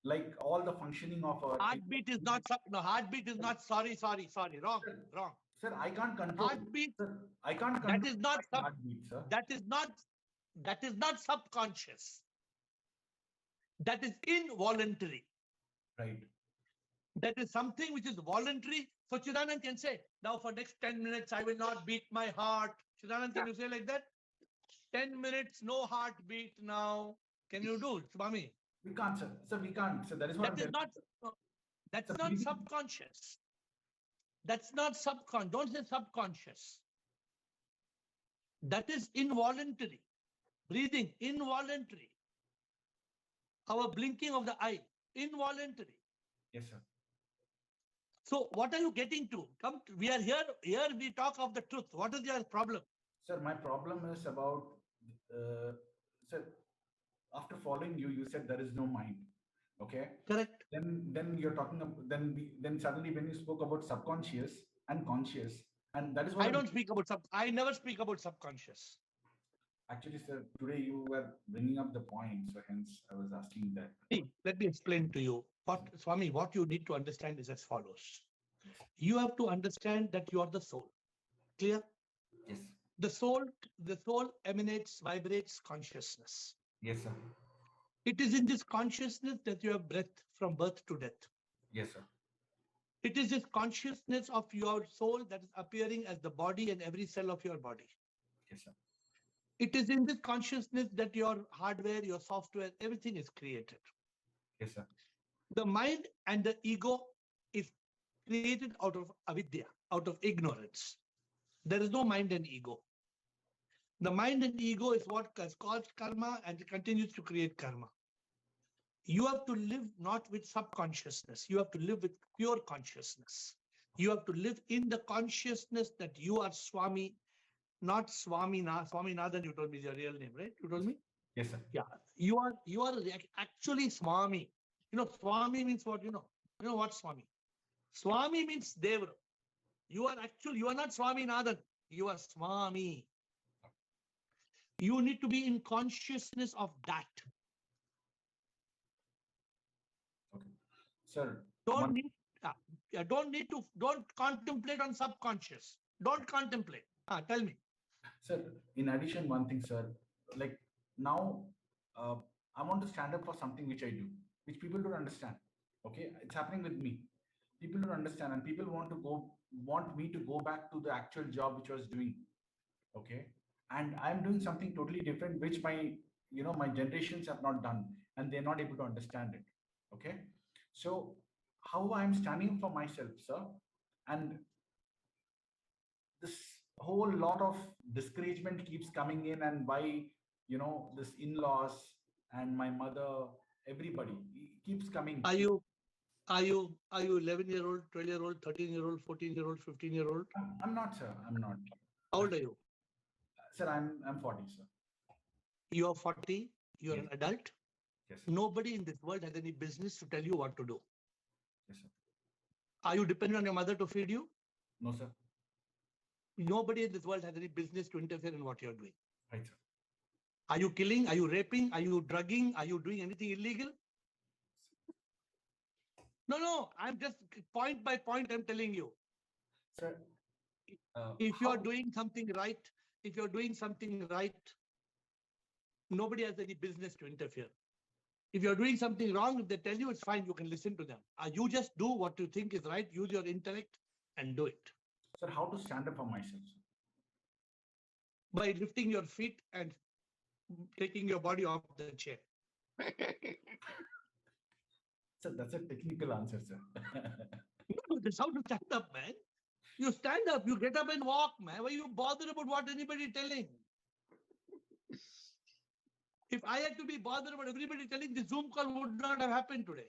S9: like all the functioning of our
S1: Heartbeat is not heartbeat is not sorry, wrong.
S9: Sir, I can't control
S1: Heartbeat.
S9: Sir, I can't control
S1: That is not
S9: heartbeat, sir.
S1: that is not subconscious. That is involuntary.
S9: Right.
S1: That is something which is voluntary. So Chidanand can say, now for next 10 minutes, I will not beat my heart. Chidanand, can you say like that? 10 minutes, no heartbeat now. Can you do it, Swami?
S9: We can't, sir. Sir, we can't. So that is what
S1: that's not subconscious. That's not subconscious. Don't say subconscious. That is involuntary. Breathing, involuntary. Our blinking of the eye, involuntary.
S9: Yes, sir.
S1: So what are you getting to? We are here. Here we talk of the truth. What is your problem?
S9: Sir, my problem is about, sir, after following you, you said there is no mind. Okay.
S1: Correct.
S9: Then you're talking about, then suddenly when you spoke about subconscious and conscious, and that is what
S1: I never speak about subconscious.
S9: Actually, sir, today you were bringing up the point, so hence I was asking that.
S1: Let me explain to you. Swami, what you need to understand is as follows. You have to understand that you are the soul. Clear?
S9: Yes.
S1: The soul emanates, vibrates consciousness.
S9: Yes, sir.
S1: It is in this consciousness that you have breath from birth to death.
S9: Yes, sir.
S1: It is this consciousness of your soul that is appearing as the body and every cell of your body.
S9: Yes, sir.
S1: It is in this consciousness that your hardware, your software, everything is created.
S9: Yes, sir.
S1: The mind and the ego is created out of avidya, out of ignorance. There is no mind and ego. The mind and ego is what has caused karma and it continues to create karma. You have to live not with subconsciousness. You have to live with pure consciousness. You have to live in the consciousness that you are Swami, not Swaminathan. You told me your real name, right? You told me?
S9: Yes, sir.
S1: Yeah. You are actually Swami. Swami means what? You know what Swami? Swami means Deva. You are not Swaminathan. You are Swami. You need to be in consciousness of that.
S9: Okay. Sir.
S1: Don't contemplate on subconscious. Don't contemplate. Tell me.
S9: Sir, in addition, one thing, sir, like now, I want to stand up for something which I do, which people don't understand. Okay. It's happening with me. People don't understand and people want me to go back to the actual job which I was doing. Okay. And I'm doing something totally different, which my generations have not done and they're not able to understand it. Okay. So how I'm standing for myself, sir, and this whole lot of discouragement keeps coming in, and why, this in-laws and my mother, everybody keeps coming.
S1: Are you 11-year-old, 12-year-old, 13-year-old, 14-year-old, 15-year-old?
S9: I'm not, sir. I'm not.
S1: How old are you?
S9: Sir, I'm 40, sir.
S1: You are 40. You are an adult.
S9: Yes.
S1: Nobody in this world has any business to tell you what to do.
S9: Yes, sir.
S1: Are you dependent on your mother to feed you?
S9: No, sir.
S1: Nobody in this world has any business to interfere in what you're doing.
S9: Right, sir.
S1: Are you killing? Are you raping? Are you drugging? Are you doing anything illegal? No. I'm just point by point. I'm telling you.
S9: Sir,
S1: if you're doing something right, Nobody has any business to interfere. If you're doing something wrong, if they tell you, it's fine. You can listen to them. You just do what you think is right. Use your intellect and do it.
S9: Sir, how to stand up for myself?
S1: By lifting your feet and taking your body off the chair.
S9: Sir, that's a technical answer, sir.
S1: No, that's how to stand up, man. You stand up, you get up and walk, man. Why are you bothered about what anybody telling? If I had to be bothered about everybody telling, the Zoom call would not have happened today.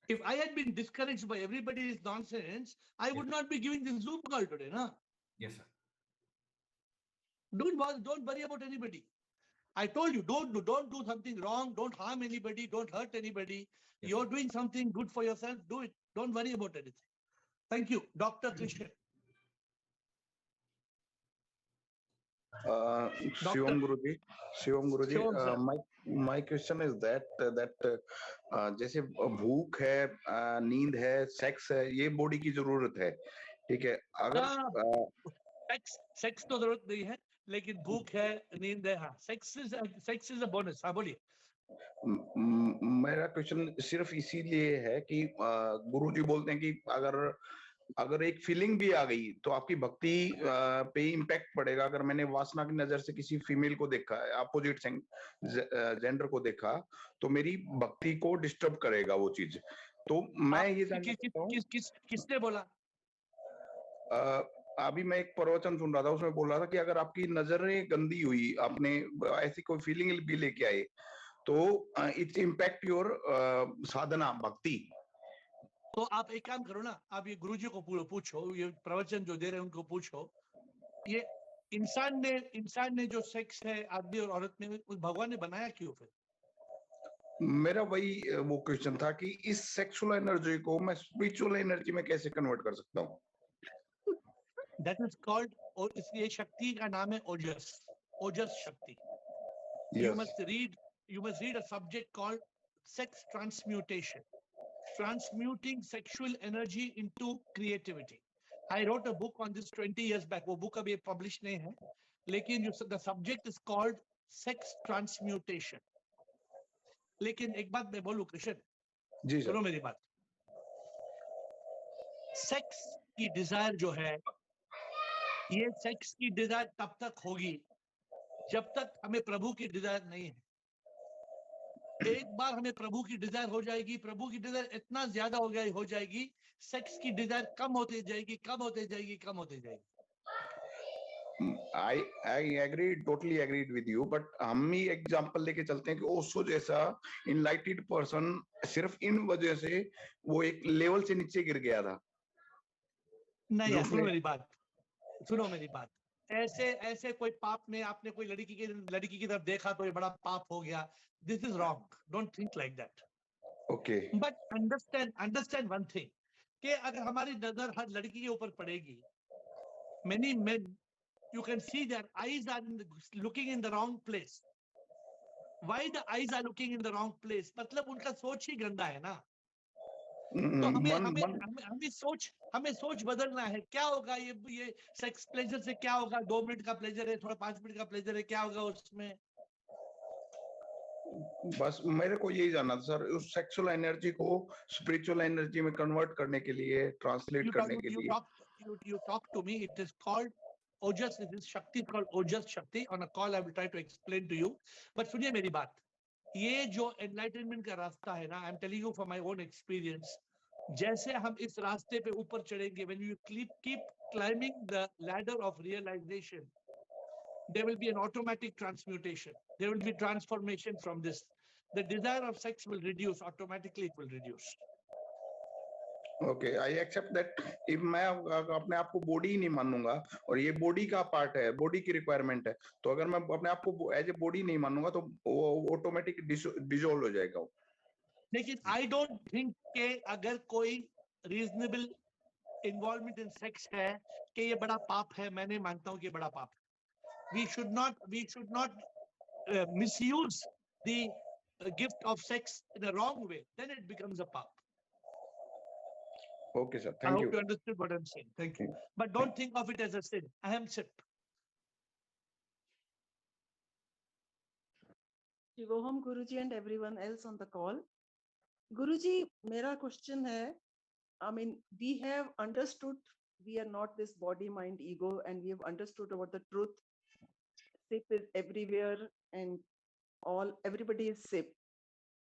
S1: If I had been discouraged by everybody's nonsense, I would not be giving the Zoom call today, no?
S9: Yes, sir.
S1: Don't worry about anybody. I told you, don't do something wrong, don't harm anybody, don't hurt anybody.
S9: Yes,
S1: You're
S9: sir.
S1: doing something good for yourself, do it. Don't worry about anything. Thank you, Dr. Krishnan.
S10: Shivam Guruji,
S1: Shivam, sir.
S10: my question is that जैसे भूख है, नींद है, sex है, ये body की जरूरत है, ठीक है? अगर
S1: सेक्स तो जरूरत नहीं है, लेकिन भूख है, नींद है, हाँ, सेक्स इज अ बोनस। हाँ, बोलिए।
S10: मेरा क्वेश्चन सिर्फ इसीलिए है कि गुरुजी बोलते हैं कि अगर एक फीलिंग भी आ गई तो आपकी भक्ति पे इम्पैक्ट पड़ेगा। अगर मैंने वासना की नजर से किसी फीमेल को देखा, अपोजिट जेंडर को देखा, तो मेरी भक्ति को डिस्टर्ब करेगा वो चीज। तो मैं ये जानना चाहता हूँ,
S1: किसने बोला?
S10: अभी मैं एक प्रवचन सुन रहा था, उसमें बोल रहा था कि अगर आपकी नजरें गंदी हुई, आपने ऐसी कोई फीलिंग भी लेके आए, तो इट्स इम्पैक्ट योर साधना, भक्ति।
S1: तो आप एक काम करो ना, आप ये गुरुजी को पूछो, ये प्रवचन जो दे रहे हैं उनको पूछो, ये इंसान ने जो सेक्स है आदमी और औरत में, उस भगवान ने बनाया क्यों फिर?
S10: मेरा वही वो क्वेश्चन था कि इस सेक्सुअल एनर्जी को मैं स्पिरिचुअल एनर्जी में कैसे कन्वर्ट कर सकता हूँ?
S1: That is called, और इसलिए शक्ति का नाम है ओजस शक्ति। You must read a subject called sex transmutation. Transmuting sexual energy into creativity. I wrote a book on this 20 years back. वो book अभी published नहीं है, लेकिन the subject is called sex transmutation. लेकिन एक बात मैं बोलूं कृष्ण,
S10: जी सर,
S1: सुनो मेरी बात। सेक्स की डिजायर जो है, ये सेक्स की डिजायर तब तक होगी जब तक हमें प्रभु की डिजायर नहीं है। एक बार हमें प्रभु की डिजायर हो जाएगी, प्रभु की डिजायर इतना ज्यादा हो जाएगी, सेक्स की डिजायर कम होती जाएगी।
S10: I agree, totally agreed with you, but हम ही एग्जांपल लेके चलते हैं कि ओशो जैसा इनलाइटेड पर्सन सिर्फ इन वजह से वो एक लेवल से नीचे गिर गया था।
S1: नहीं, सुनो मेरी बात। ऐसे कोई पाप में आपने कोई लड़की की तरफ देखा तो ये बड़ा पाप हो गया। This is wrong. Don't think like that.
S10: Okay.
S1: But understand one thing, कि अगर हमारी नजर हर लड़की के ऊपर पड़ेगी, many men, you can see their eyes are looking in the wrong place. Why the eyes are looking in the wrong place? मतलब उनका सोच ही गंदा है ना। तो हमें सोच बदलना है। क्या होगा ये सेक्स प्लेजर से? क्या होगा? 2 मिनट का प्लेजर है, थोड़ा 5 मिनट का प्लेजर है, क्या होगा उसमें?
S10: बस मेरे को यही जानना था सर, उस सेक्सुअल एनर्जी को स्पिरिचुअल एनर्जी में कन्वर्ट करने के लिए, ट्रांसलेट करने के लिए।
S1: You talk to me. It is called Ojas. It is Shakti, called ओजस शक्ति. On a call I will try to explain to you. But सुनिए मेरी बात, ये जो enlightenment का रास्ता है ना, I'm telling you from my own experience, जैसे हम इस रास्ते पे ऊपर चढ़ेंगे, when you keep climbing the ladder of realization, there will be an automatic transmutation. There will be transformation from this. The desire of sex will reduce automatically. It will reduce.
S10: Okay, I accept that. if मैं अपने आप को body ही नहीं मानूंगा और ये body का part है, बॉडी की रिक्वायरमेंट है, तो अगर मैं अपने आप को एज ए बॉडी नहीं मानूंगा तो वो ऑटोमेटिक डिसॉल्व हो जाएगा।
S1: लेकिन I don't think कि अगर कोई reasonable involvement in sex है कि ये बड़ा पाप है, मैं नहीं मानता हूँ कि बड़ा पाप है। We should not misuse the gift of sex in a wrong way. Then it becomes a path.
S10: Okay, sir.
S1: I
S10: Thank
S1: hope
S10: you.
S1: you understood what I'm saying. Thank you. But don't think of it as a sin. I am sick.
S11: Shivoham Guruji and everyone else on the call. Guruji, mera question hai, I mean, we have understood we are not this body, mind, ego, and we have understood about the truth. SIP is everywhere and everybody is SIP.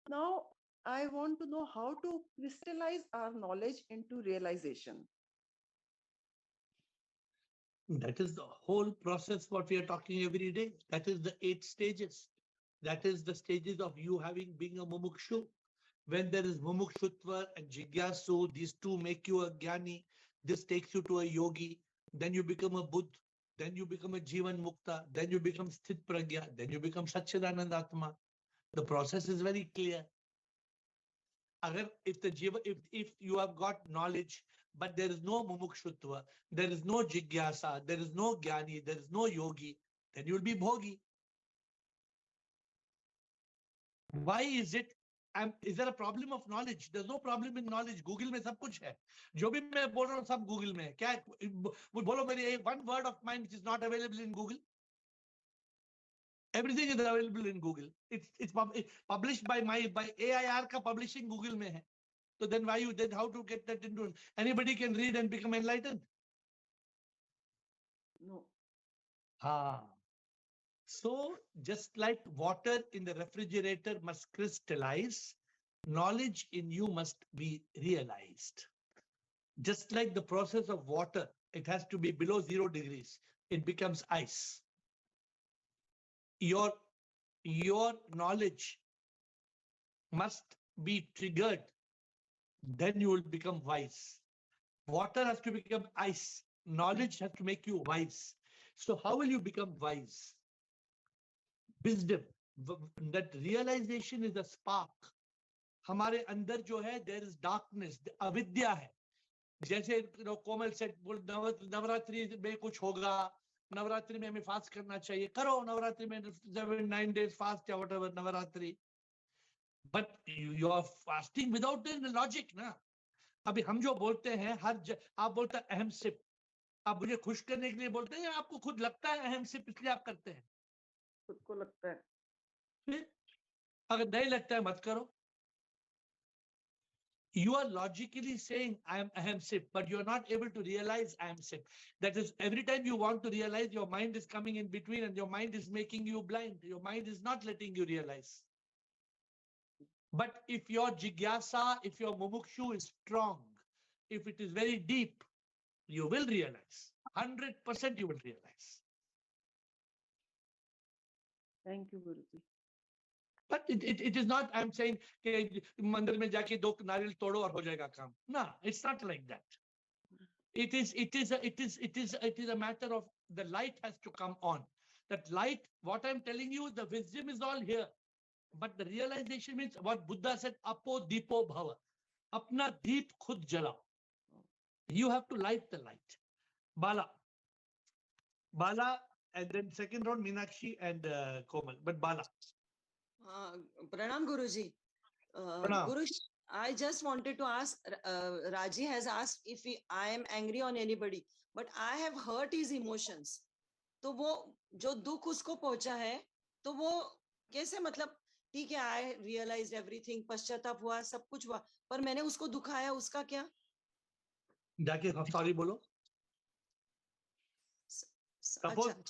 S11: Now, I want to know how to crystallize our knowledge into realization.
S1: That is the whole process what we are talking every day. That is the 8 stages. That is the stages of you being a mumukshu. When there is mumukshutva and jigyasu, these two make you a jnani. This takes you to a yogi. Then you become a buddha. Then you become a jivan mukta. Then you become sthit pragya. Then you become satchidanand atma. The process is very clear. If you have got knowledge, but there is no mumukshutva, there is no jigyasa, there is no jnani, there is no yogi, then you will be bhogi. Why is it? Is there a problem of knowledge? There's no problem in knowledge. Google में सब कुछ है. जो भी मैं बोल रहा हूँ सब Google में है. क्या बोलो मेरी one word of mine which is not available in Google? Everything is available in Google. It's published by AiR का publishing Google में है. So then how to get that into? Anybody can read and become enlightened?
S11: No.
S1: So just like water in the refrigerator must crystallize, knowledge in you must be realized. Just like the process of water, it has to be below 0 degrees. It becomes ice. Your knowledge must be triggered. Then you will become wise. Water has to become ice. Knowledge has to make you wise. So how will you become wise? Wisdom. That realization is a spark. हमारे अंदर जो है, there is darkness, अविद्या है. जैसे कोमल said, Navratri में कुछ होगा, नवरात्रि में हमें फास्ट करना चाहिए. करो नवरात्रि में 9 days fast या whatever Navratri. But you are fasting without the logic, ना. अभी हम जो बोलते हैं आप बोलते हैं अहम सिप. आप मुझे खुश करने के लिए बोलते हैं, आपको खुद लगता है अहम सिप इसलिए आप करते हैं.
S11: खुद को लगता है.
S1: फिर अगर नहीं लगता है मत करो. You are logically saying I am SIP, but you are not able to realize I am SIP. That is, every time you want to realize, your mind is coming in between and your mind is making you blind. Your mind is not letting you realize. But if your jigyasa, if your mumukshu is strong, if it is very deep, you will realize. 100% you will realize.
S11: Thank you, Guruji.
S1: But it is not, I'm saying, कि मंदिर में जाके 2 नारियल तोड़ो और हो जाएगा काम. No, it's not like that. It is a matter of the light has to come on. That light, what I'm telling you, the wisdom is all here. But the realization means what Buddha said, apo dipo bhava. Apna deep khud jalao. You have to light the light. Bala, and then second round, Meenakshi and Komal. But Bala.
S7: Pranam Guruji.
S1: Pranam.
S7: Guru, I just wanted to ask, Raji has asked if I am angry on anybody, but I have hurt his emotions. तो वो जो दुख उसको पहुंचा है, तो वो कैसे, मतलब ठीक है, I realized everything, पश्चाताप हुआ, सब कुछ हुआ, पर मैंने उसको दुखाया, उसका क्या?
S1: जाके सॉरी बोलो. Suppose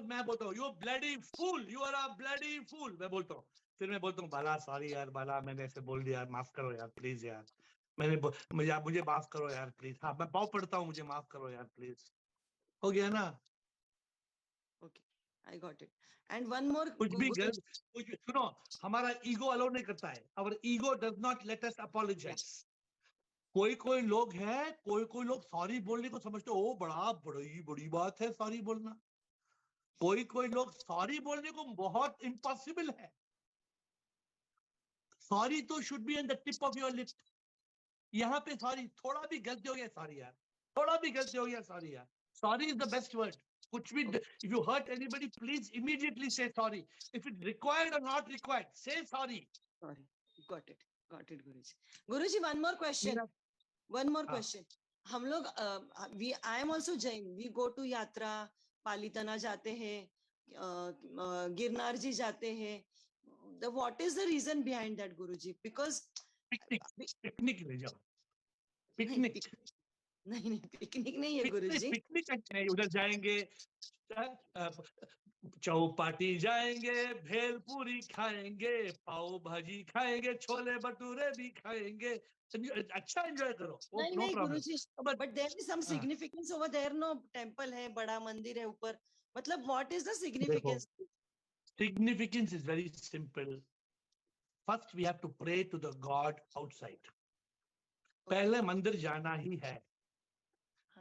S1: मैं बोलता हूँ, you bloody fool, you are a bloody fool. मैं बोलता हूँ, फिर मैं बोलता हूँ, बाला सॉरी यार, बाला मैंने ऐसे बोल दिया, माफ करो यार, प्लीज यार, मुझे माफ करो यार, प्लीज. हाँ, मैं पाँव पड़ता हूँ, मुझे माफ करो यार, प्लीज. हो गया ना?
S7: Okay, I got it. And one more.
S1: कुछ सुनो, हमारा ईगो अलाउ नहीं करता है. Our ego does not let us apologize. कोई लोग हैं, कोई लोग सॉरी बोलने को समझते हो, ओ बड़ी बात है सॉरी बोलना. कोई लोग सॉरी बोलने को बहुत इम्पॉसिबल है. सॉरी तो should be on the tip of your lip. यहाँ पे सॉरी, थोड़ा भी गलती हो गया सॉरी यार, थोड़ा भी गलती हो गया सॉरी यार. Sorry is the best word. कुछ भी, if you hurt anybody, please immediately say sorry. If it's required or not required, say sorry.
S7: Sorry. Got it, Guruji. Guruji, one more question. One more question. हम लोग I am also Jain. We go to yatra, Palitana जाते हैं, गिरनार जी जाते हैं. What is the reason behind that, Guruji? Because
S1: picnic ले जाओ,
S7: नहीं
S1: picnic
S7: नहीं पिकनिक नहीं है गुरुजी.
S1: पिकनिक नहीं, उधर जाएंगे, चौपाटी जाएंगे, भेलपूरी खाएंगे, पाव भाजी खाएंगे, छोले भटूरे भी खाएंगे, अच्छा एंजॉय करो.
S7: नहीं
S1: नो
S7: नहीं
S1: problem.
S7: Guruji, but there is some significance over there. No, temple है, बड़ा मंदिर है ऊपर. मतलब what is the significance?
S1: Significance is very simple. First, we have to pray to the God outside. पहले मंदिर जाना ही है.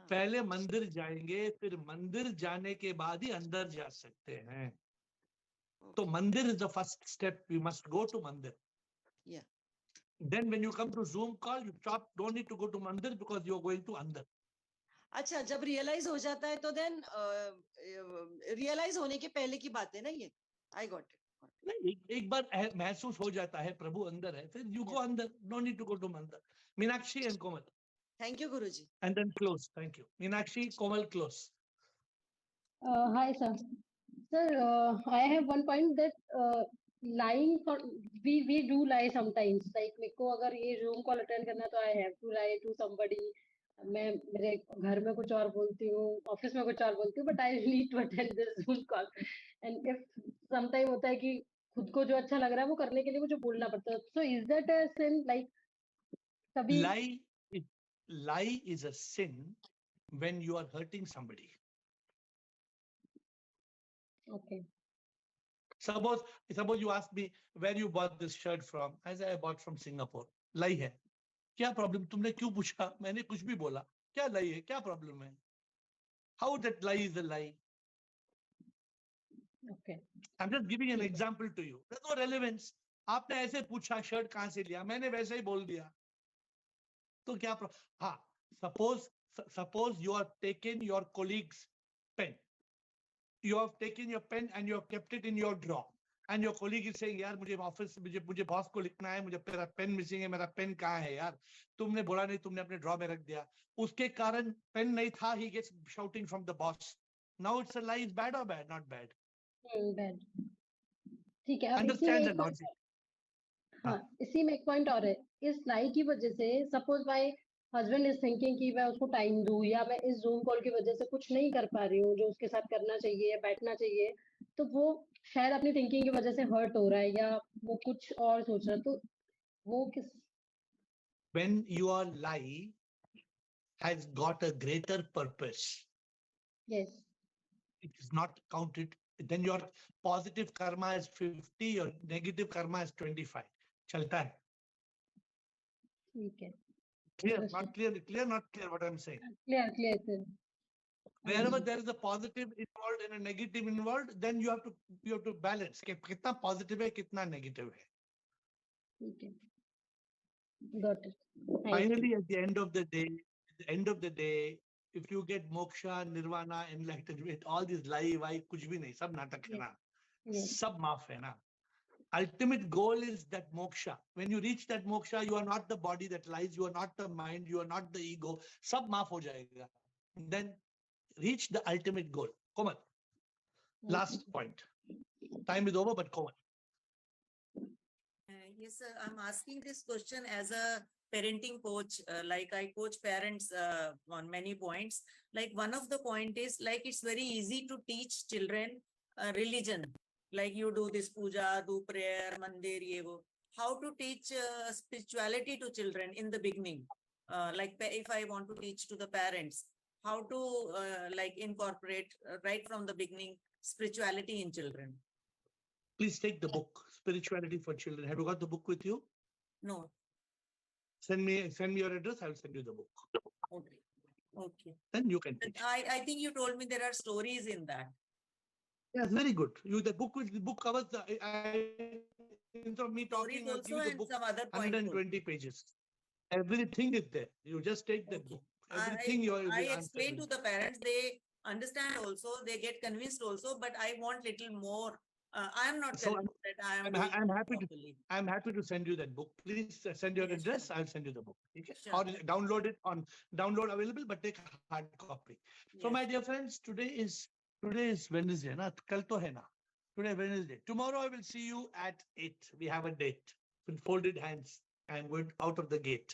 S1: पहले मंदिर जाएंगे, फिर मंदिर जाने के बाद ही अंदर जा सकते हैं. तो मंदिर is the first step. We must go to mandir.
S7: Yeah.
S1: Then when you come to Zoom call, you don't need to go to mandir because you are going to अंदर.
S7: अच्छा, जब रियलाइज हो जाता है तो देन रियलाइज होने के पहले की बात है ना ये. I got it.
S1: नहीं, एक बार महसूस हो जाता है प्रभु अंदर है, फिर you go अंदर. No need to go to mandir. Meenakshi and Komal.
S7: Thank you, Guruji.
S1: And then close. Thank you. Meenakshi, Komal, close.
S3: Hi, sir. Sir, I have one point that lying for we do lie sometimes. Like मेरे को अगर ये Zoom call attend करना तो I have to lie to somebody. मैं मेरे घर में कुछ और बोलती हूँ, ऑफिस में कुछ और बोलती हूँ, but I need to attend this Zoom call. And if sometime होता है कि खुद को जो अच्छा लग रहा है वो करने के लिए मुझे बोलना पड़ता है. So is that a sin? Like कभी
S1: Lie is a sin when you are hurting somebody.
S3: Okay.
S1: Suppose you ask me where you bought this shirt from. I say I bought from Singapore. Lie है. क्या problem? तुमने क्यों पूछा? मैंने कुछ भी बोला. क्या lie है? क्या problem है? How that lie is a lie?
S3: Okay.
S1: I'm just giving an example to you. There's no relevance. आपने ऐसे पूछा शर्ट कहाँ से लिया, मैंने वैसे ही बोल दिया. तो क्या हाँ, suppose you have taken your colleague's pen. You have taken your pen and you have kept it in your drawer. And your colleague is saying, यार मुझे ऑफिस मुझे बॉस को लिखना है, मुझे मेरा पेन मिसिंग है, मेरा पेन कहाँ है यार? तुमने बोला नहीं, तुमने अपने ड्रॉ में रख दिया. उसके कारण पेन नहीं था. He gets shouting from the boss. Now it's a lie. Is bad or bad? Not bad.
S3: Bad. ठीक है. अब
S1: Understand the logic.
S3: हाँ, इसी में एक पॉइंट और है. इस लाई की वजह से suppose my husband is thinking कि मैं उसको टाइम दूं, या मैं इस जूम कॉल की वजह से कुछ नहीं कर पा रही हूँ जो उसके साथ करना चाहिए, बैठना चाहिए, तो वो शायद अपनी थिंकिंग की वजह से हर्ट हो रहा है या वो कुछ और सोच रहा है. तो वो किस
S1: When your lie has got a greater purpose,
S3: yes,
S1: it is not counted. Then your positive karma is 50, your negative karma is 25. चलता है.
S3: ठीक है.
S1: Clear? Not clear? Clear? Not clear what I'm saying?
S3: Clear sir.
S1: Wherever there is a positive involved and a negative involved, then you have to balance. कि कितना positive है, कितना negative है.
S3: ठीक है. Got it.
S1: Finally, at the end of the day, if you get moksha, nirvana, enlightenment, all these lie, कुछ भी नहीं, सब नाटक है ना, सब माफ है ना. Ultimate goal is that moksha. When you reach that moksha, you are not the body that lies, you are not the mind, you are not the ego. सब माफ हो जाएगा. Then reach the ultimate goal. Komal, last point. Time is over, but Komal.
S7: Yes, sir. I'm asking this question as a parenting coach. Like I coach parents on many points. Like one of the point is like it's very easy to teach children religion. Like you do this puja, do prayer, mandir, ye wo. How to teach spirituality to children in the beginning? Like if I want to teach to the parents, how to like incorporate right from the beginning spirituality in children?
S1: Please take the book, Spirituality for Children. Have you got the book with you?
S7: No.
S1: Send me your address. I will send you the book.
S7: Okay.
S1: Then you can teach.
S7: I think you told me there are stories in that.
S1: Yes, very good. The book covers instead of me talking, I'll give you the book,
S7: some other
S1: 120 pages. Everything is there. You just take the book. Everything
S7: I explain to the parents, they understand also, they get convinced also, but I want little more. I am not convinced that I am
S1: I'm happy to send you that book. Please send your address. I'll send you the book. Okay?
S7: Sure.
S1: Or download it on download available, but take a hard copy. So my dear friends, today is Today is Wednesday, na? Kal to hai na. Today Wednesday. Tomorrow I will see you at 8. We have a date with folded hands. I am going out of the gate.